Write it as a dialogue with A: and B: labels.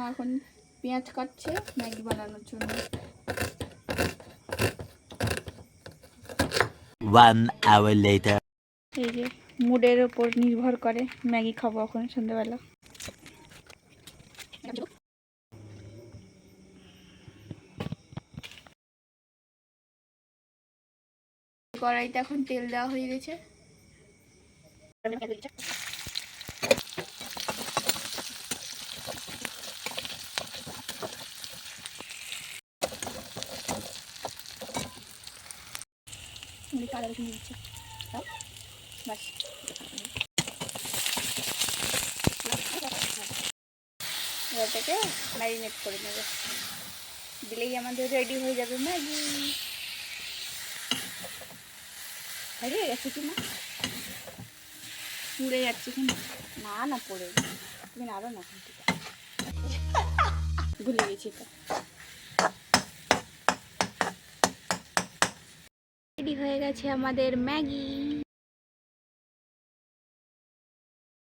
A: মা এখন পেঁয়াজ কাটছে ম্যাগি বানানোর জন্য।
B: 1 hour later.
A: এই যে মুডের ওপর নির্ভর করে ম্যাগি খাবো এখন সন্ধ্যাবেলা। কড়াইতে এখন তেল দেওয়া হয়ে গেছে। এটাকে ম্যারিনেট করে নেবে, দিলেই আমাদের রেডি হয়ে যাবে ম্যাগি। হারিয়ে গেছে কি না, পুড়ে যাচ্ছে কি না? না পড়ে তুমি আরো না, ভুলে গেছি তো। রেডি হয়ে গেছে আমাদের ম্যাগি।